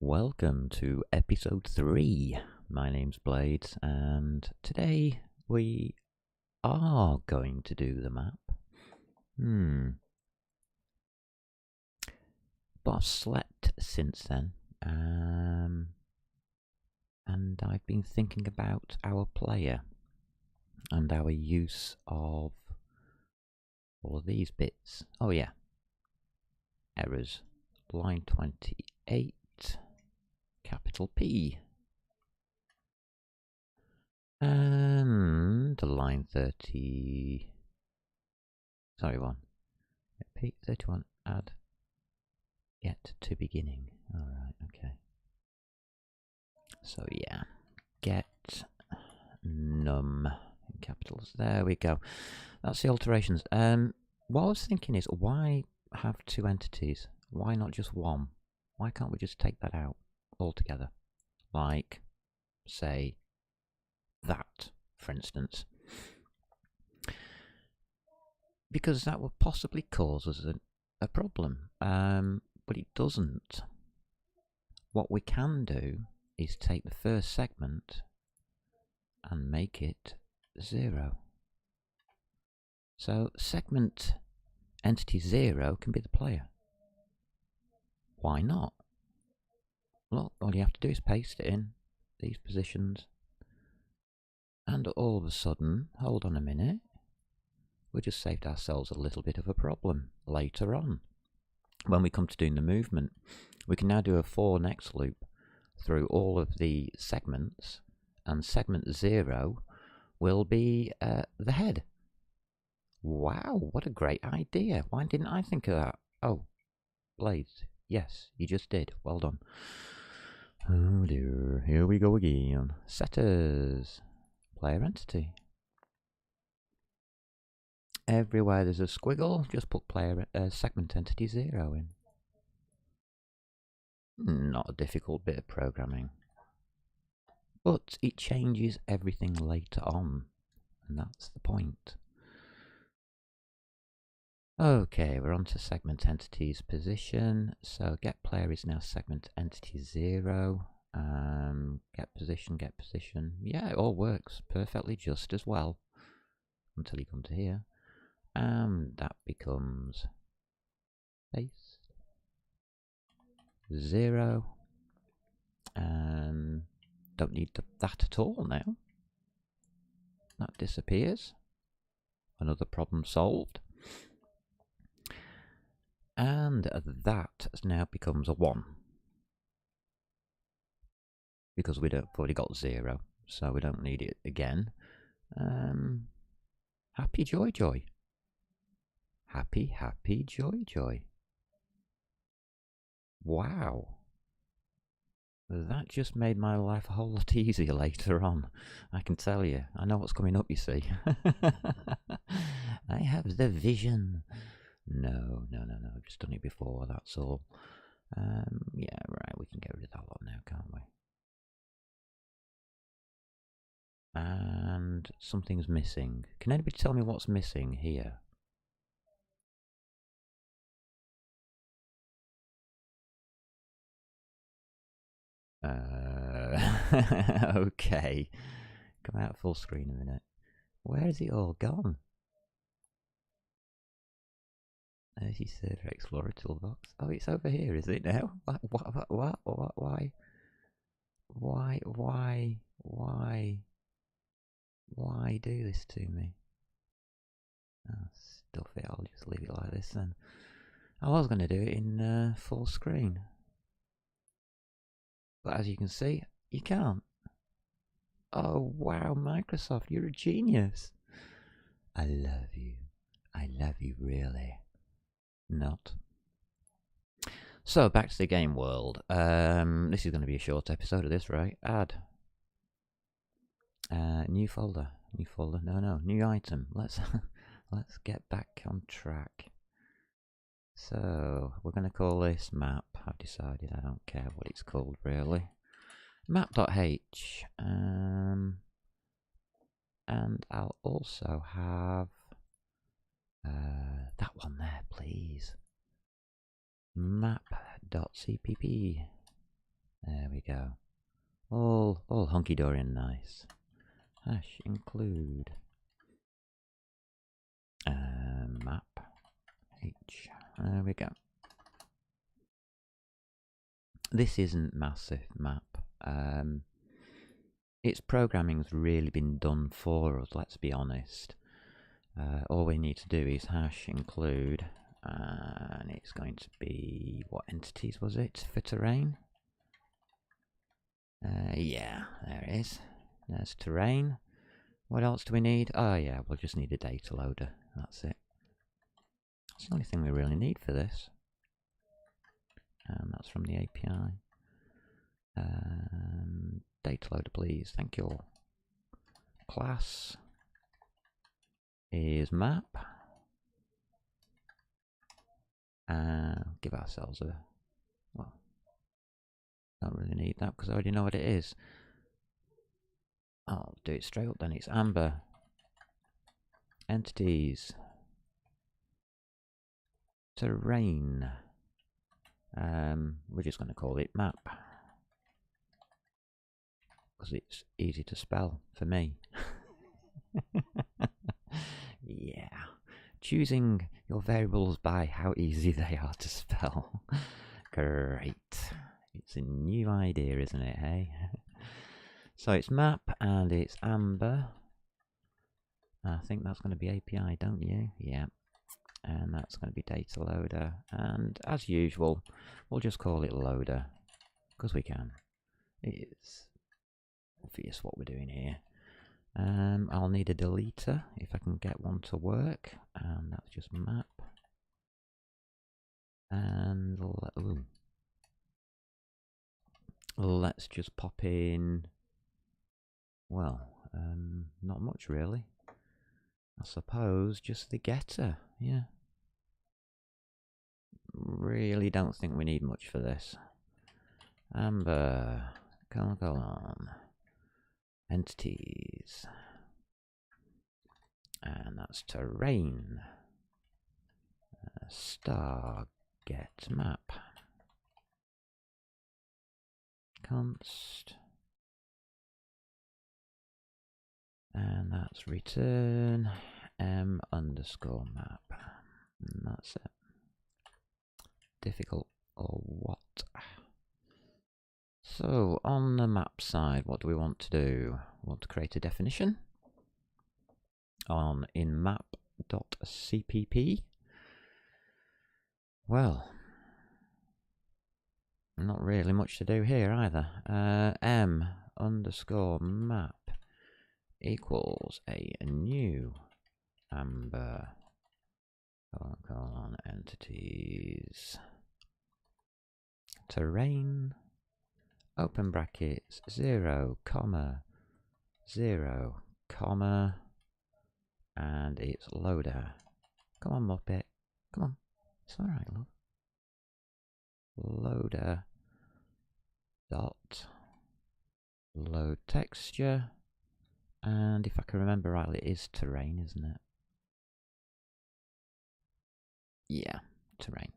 Welcome to episode 3. My name's Blades, and today we are going to do the map. But I've slept since then, and I've been thinking about our player and our use of all of these bits. Oh yeah, errors. Line 28. Capital P. And line 30. Sorry, P31. Add. Get to beginning. Alright, okay. So yeah. Get num in capitals. There we go. That's the alterations. What I was thinking is, why have two entities? Why not just one? Why can't we just take that out altogether? Like, say, that, for instance. Because that would possibly cause us a problem. But it doesn't. What we can do is take the first segment and make it 0. So segment entity 0 can be the player. Why not? Well, all you have to do is paste it in these positions, and all of a sudden, hold on a minute, we just saved ourselves a little bit of a problem later on. When we come to doing the movement, we can now do a for next loop through all of the segments, and segment 0 will be the head. Wow, what a great idea. Why didn't I think of that? Oh, Blades. Yes, you just did. Well done. Oh dear, here we go again. Setters. Player entity. Everywhere there's a squiggle, just put player segment entity 0 in. Not a difficult bit of programming. But it changes everything later on, and that's the point. Okay, we're on to segment entity's position. So get player is now segment entity 0. Get position. Yeah, it all works perfectly just as well until you come to here. And that becomes base 0. And don't need that at all now. That disappears. Another problem solved. And that now becomes a 1. Because we've already got 0, so we don't need it again. Happy joy. Happy joy. Wow. That just made my life a whole lot easier later on. I can tell you. I know what's coming up, you see. I have the vision. No. I've just done it before, that's all. Yeah, right, we can get rid of that lot now, can't we? And something's missing. Can anybody tell me what's missing here? Okay. Come out full screen a minute. Where is it all gone? There's your Server Explorer toolbox. Oh, it's over here, is it now? What? Why? Why do this to me? Oh, stuff it. I'll just leave it like this then. I was going to do it in full screen. But as you can see, you can't. Oh, wow, Microsoft, you're a genius. I love you. I love you, really. Not. So, back to the game world. This is going to be a short episode of this, right? Add. New folder. No. New item. Let's get back on track. So, we're going to call this map. I've decided. I don't care what it's called, really. Map.h. And I'll also have that one there, please. Map.cpp. There we go. All hunky-dory and nice. Hash include map H. There we go. This isn't massive map. Its programming's really been done for us, let's be honest. All we need to do is hash include, and it's going to be, what entities was it for terrain? Yeah, there it is. There's terrain. What else do we need? Oh yeah, we'll just need a data loader. That's it. That's the only thing we really need for this. That's from the API. Data loader, please. Thank you. Class is map. Give ourselves a, well, don't really need that because I already know what it is. I'll do it straight up then. It's amber. Entities. Terrain. We're just going to call it map because it's easy to spell for me. Yeah. Choosing your variables by how easy they are to spell. Great. It's a new idea, isn't it, hey? So it's map and it's amber. I think that's going to be API, don't you? Yeah. And that's going to be data loader. And as usual, we'll just call it loader because we can. It's obvious what we're doing here. I'll need a deleter if I can get one to work, and that's just map. And let's just pop in, well, not much really. I suppose just the getter, yeah. Really don't think we need much for this. Amber, colon. Entities, and that's terrain. Star get map const, and that's return m underscore map. And that's it. Difficult or what? So on the map side, what do we want to do? We want to create a definition in map.cpp. Well, not really much to do here either. M underscore map equals a new amber colon entities terrain open brackets 0, 0, and it's loader. Come on, Muppet. Come on. It's alright, love. Loader dot load texture, and if I can remember rightly, it is terrain, isn't it? Yeah, terrain.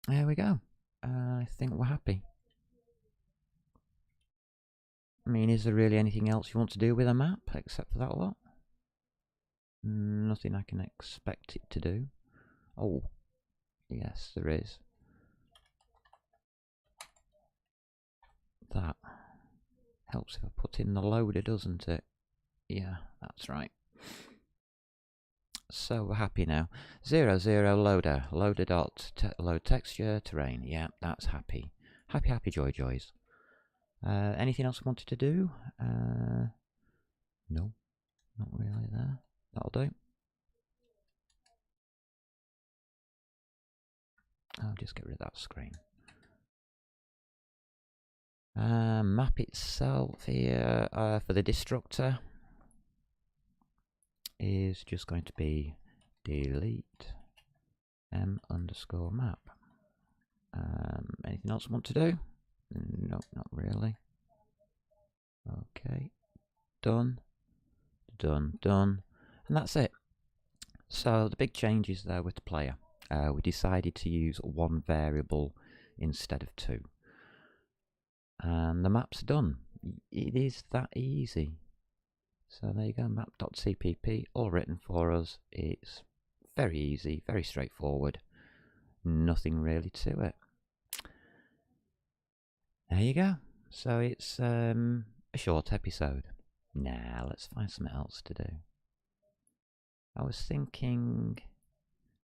There we go. I think we're happy. I mean, is there really anything else you want to do with a map except for that lot? Nothing I can expect it to do. Oh, yes, there is. That helps if I put in the loader, doesn't it? Yeah, that's right. So we're happy now. 0, 0, loader. Loader dot load texture, terrain. Yeah, that's happy. Happy, happy, joy, joys. Anything else I wanted to do? No, not really there. That'll do. I'll just get rid of that screen. Map itself here for the destructor is just going to be delete m underscore map. Anything else I want to do? No, not really. Okay, done, done, done, and that's it. So the big changes there with the player. we decided to use one variable instead of two. And the map's done. It is that easy. So there you go, map.cpp, all written for us. It's very easy, very straightforward. Nothing really to it. There you go. So it's a short episode. Now let's find something else to do. I was thinking,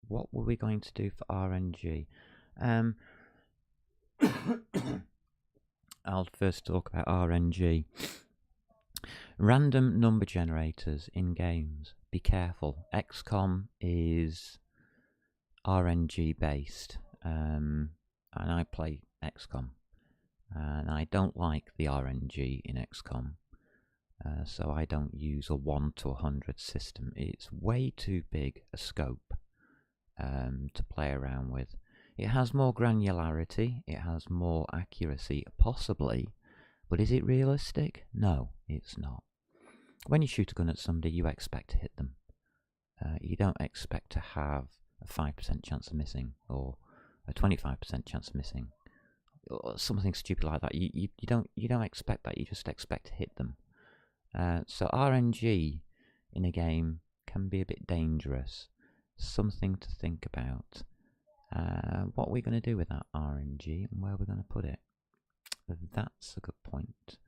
what were we going to do for RNG? I'll first talk about RNG. Random number generators in games. Be careful. XCOM is RNG based, and I play XCOM, and I don't like the RNG in XCOM. So I don't use a 1 to 100 system. It's way too big a scope to play around with. It has more granularity, it has more accuracy, possibly, but is it realistic? No, it's not. When you shoot a gun at somebody, you expect to hit them. You don't expect to have a 5% chance of missing, or a 25% chance of missing, or something stupid like that. You don't expect that. You just expect to hit them. So RNG in a game can be a bit dangerous. Something to think about. What we're going to do with that RNG and where we're going to put it. That's a good point.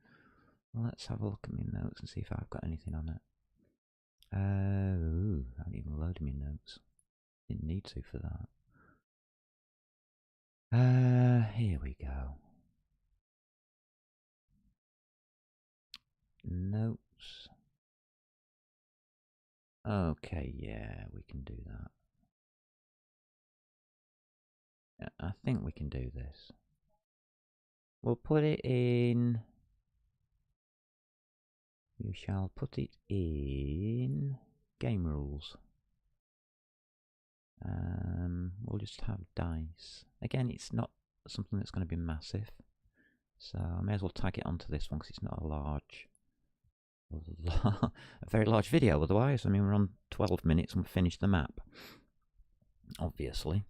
Let's have a look at my notes and see if I've got anything on it. Ooh, I haven't even loaded my notes. Didn't need to for that. Here we go. Notes. Okay, yeah, we can do that. Yeah, I think we can do this. We'll put it in... We shall put it in game rules. We'll just have dice. Again, it's not something that's going to be massive, so I may as well tag it onto this one because it's not a large, a very large video. Otherwise, I mean, we're on 12 minutes and we've finished the map, obviously.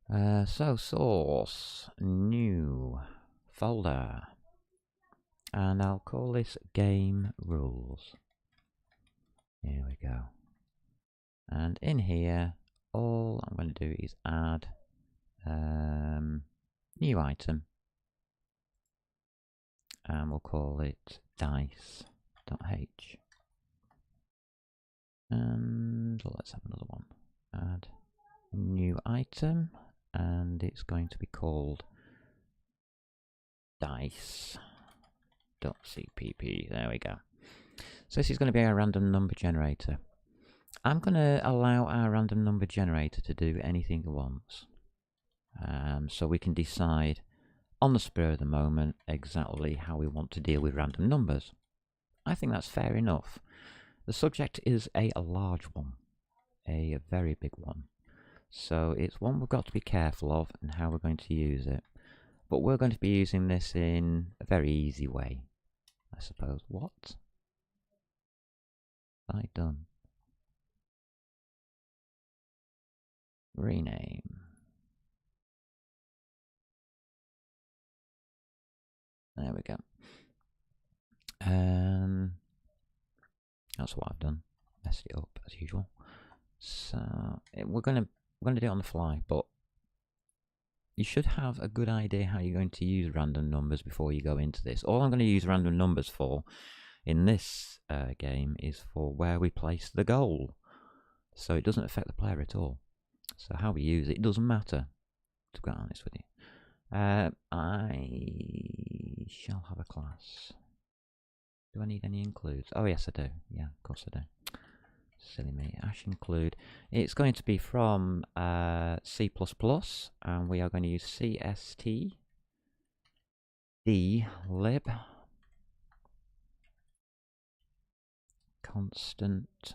So source, new folder, and I'll call this game rules. Here we go. And in here, all I'm going to do is add new item, and we'll call it dice.h. And let's have another one. Add new item, and it's going to be called dice.cpp. There we go. So this is going to be our random number generator. I'm going to allow our random number generator to do anything it wants. So we can decide on the spur of the moment exactly how we want to deal with random numbers. I think that's fair enough. The subject is a large one, a very big one. So it's one we've got to be careful of and how we're going to use it. But we're going to be using this in a very easy way, I suppose. What have I done? Rename. There we go. That's what I've done. Messed it up as usual. So we're gonna do it on the fly, but you should have a good idea how you're going to use random numbers before you go into this. All I'm going to use random numbers for in this game is for where we place the goal. So it doesn't affect the player at all. So how we use it doesn't matter, to be honest with you. I shall have a class. Do I need any includes? Oh yes I do. Yeah, of course I do. Silly me. Ash include. It's going to be from C++, and we are going to use cst dlib constant.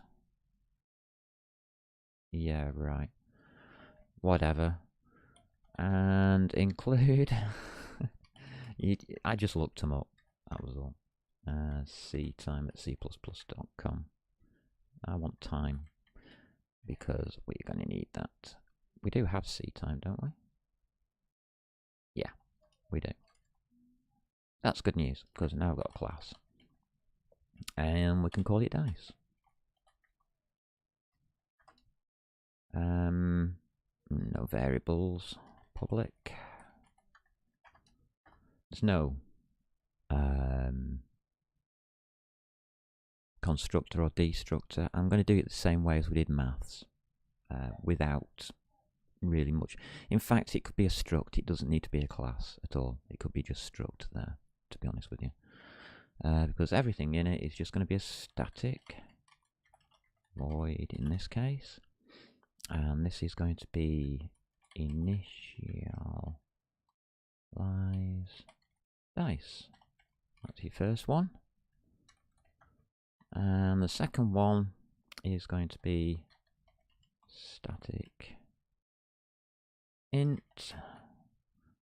Yeah, right. Whatever. And include. I just looked them up. That was all. Time at c++.com. I want time because we're going to need that we do have seed time, don't we? Yeah, we do. That's good news, because now we've got a class. And we can call it dice. No variables. Public. There's no constructor or destructor. I'm going to do it the same way as we did maths, without really much. In fact, it could be a struct. It doesn't need to be a class at all. It could be just struct there, to be honest with you. Because everything in it is just going to be a static void in this case. And this is going to be Initialize dice. That's your first one. And the second one is going to be static int.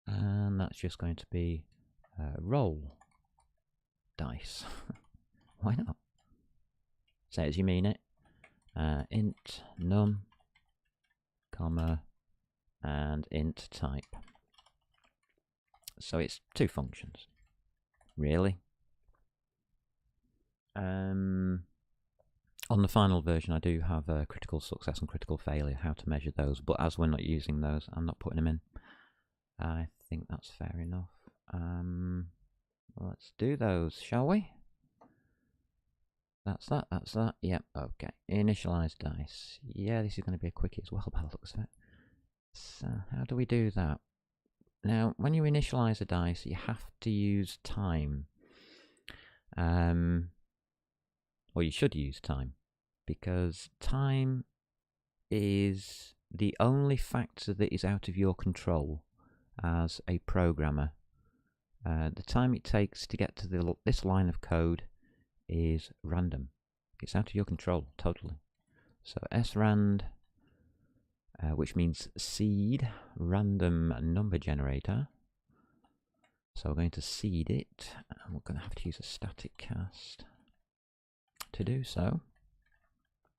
And that's just going to be roll dice. Why not? Say as you mean it. Int num, comma, and int type. So it's two functions, really. On the final version, I do have critical success and critical failure, how to measure those, but as we're not using those, I'm not putting them in. I think that's fair enough. Let's do those, shall we? That's that. Yep, okay. Initialize dice. Yeah, this is going to be a quickie as well by the looks of it. So, how do we do that? Now, when you initialize a dice, you have to use time. Or you should use time, because time is the only factor that is out of your control as a programmer. The time it takes to get to this line of code is random. It's out of your control, totally. So srand, which means seed, random number generator. So we're going to seed it, and we're going to have to use a static cast to do so.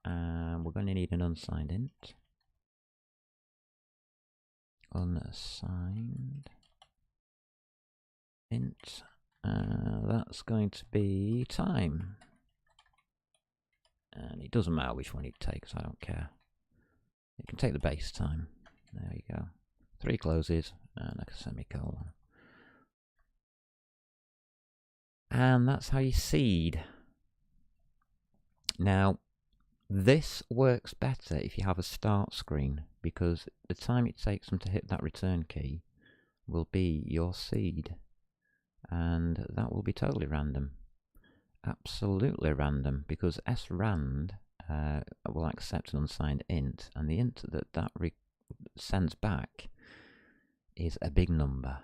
And we're going to need an unsigned int. Unsigned int. That's going to be time. And it doesn't matter which one it takes, I don't care. You can take the base time. There you go. 3 closes and a semicolon. And that's how you seed. Now, this works better if you have a start screen, because the time it takes them to hit that return key will be your seed. And that will be totally random. Absolutely random, because srand will accept an unsigned int, and the int that sends back is a big number.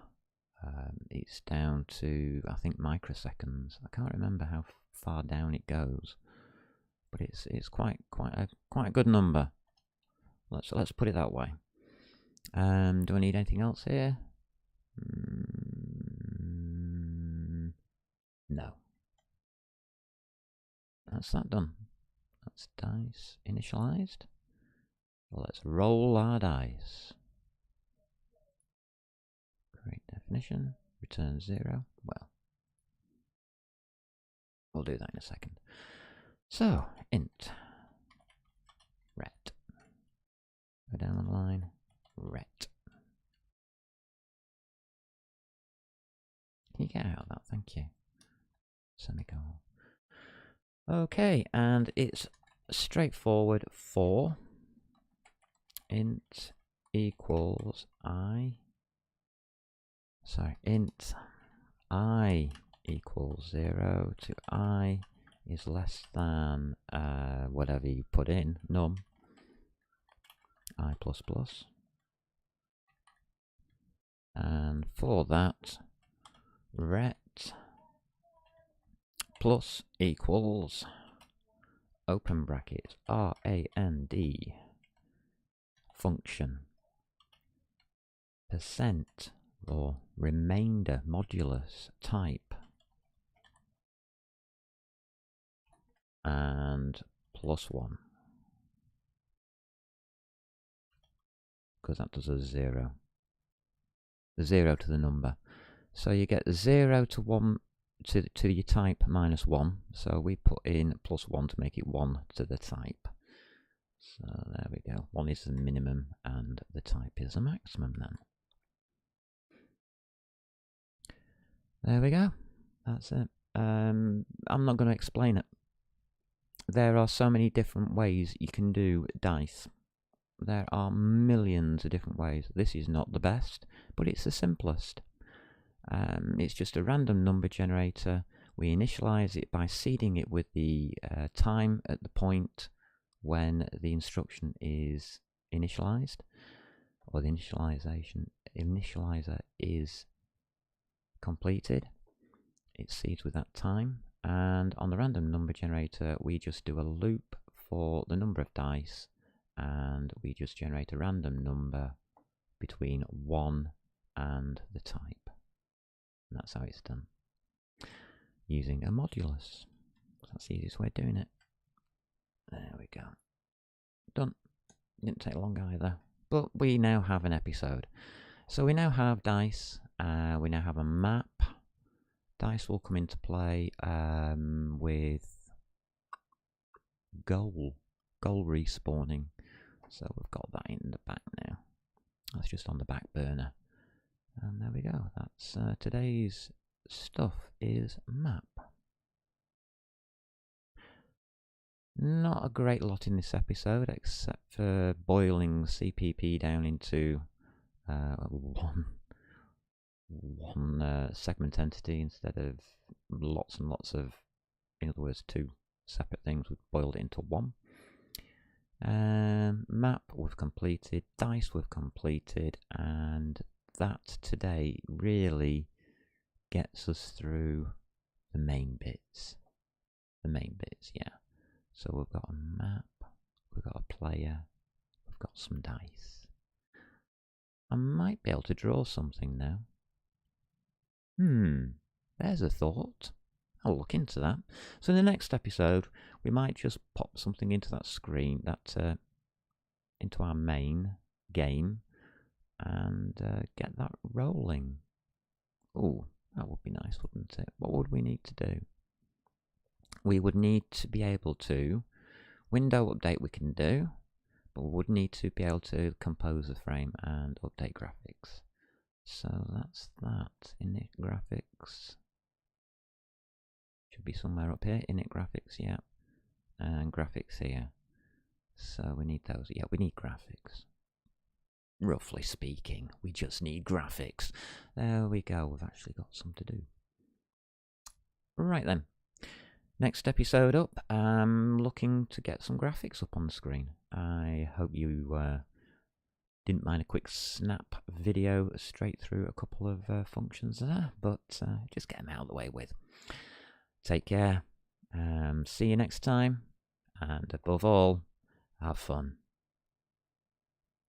It's down to, I think, microseconds. I can't remember how far down it goes, but it's quite a good number. Let's put it that way. Do I need anything else here? No. That's that done. That's dice initialized. Well, let's roll our dice. Create definition, return 0. Well, we'll do that in a second. So, int ret. Go down the line, ret. Can you get out of that? Thank you. Semicolon. Okay, and it's straightforward for int equals int I equals 0 to I is less than whatever you put in, num, I++. And for that, ret plus equals, open bracket, rand, function, percent, or remainder modulus type, and +1. because that does a 0. The 0 to the number. So you get 0 to 1 to your type minus 1. So we put in plus 1 to make it 1 to the type. So there we go. 1 is the minimum and the type is the maximum then. There we go. That's it. I'm not going to explain it. There are so many different ways you can do dice. There are millions of different ways. This is not the best, but it's the simplest. It's just a random number generator. We initialize it by seeding it with the time at the point when the instruction is initialized, or the initializer is completed. It seeds with that time, and on the random number generator we just do a loop for the number of dice, and we just generate a random number between 1 and the type. And that's how it's done, using a modulus. That's the easiest way of doing it. There we go. Done. Didn't take long either. But we now have an episode. So we now have dice. We now have a map. Dice will come into play with goal respawning. So we've got that in the back now. That's just on the back burner. And there we go. That's today's stuff is map. Not a great lot in this episode, except for boiling CPP down into one segment entity instead of lots and lots of, in other words, 2 separate things. We've boiled it into 1. Map we've completed, dice we've completed, and that today really gets us through the main bits. Yeah. So we've got a map, we've got a player, we've got some dice. I might be able to draw something now. There's a thought. I'll look into that. So in the next episode, we might just pop something into that screen, into our main game, and get that rolling. Oh, that would be nice, wouldn't it? What would we need to do? We would need to be able to, window update we can do, but we would need to be able to compose a frame and update graphics. So that's that. Init graphics. Should be somewhere up here. Init graphics, yeah. And graphics here. So we need those. Yeah, we need graphics. Roughly speaking, we just need graphics. There we go. We've actually got some to do. Right then. Next episode up, I'm looking to get some graphics up on the screen. I hope you didn't mind a quick snap video straight through a couple of functions there, but just get them out of the way with. Take care, see you next time, and above all, have fun.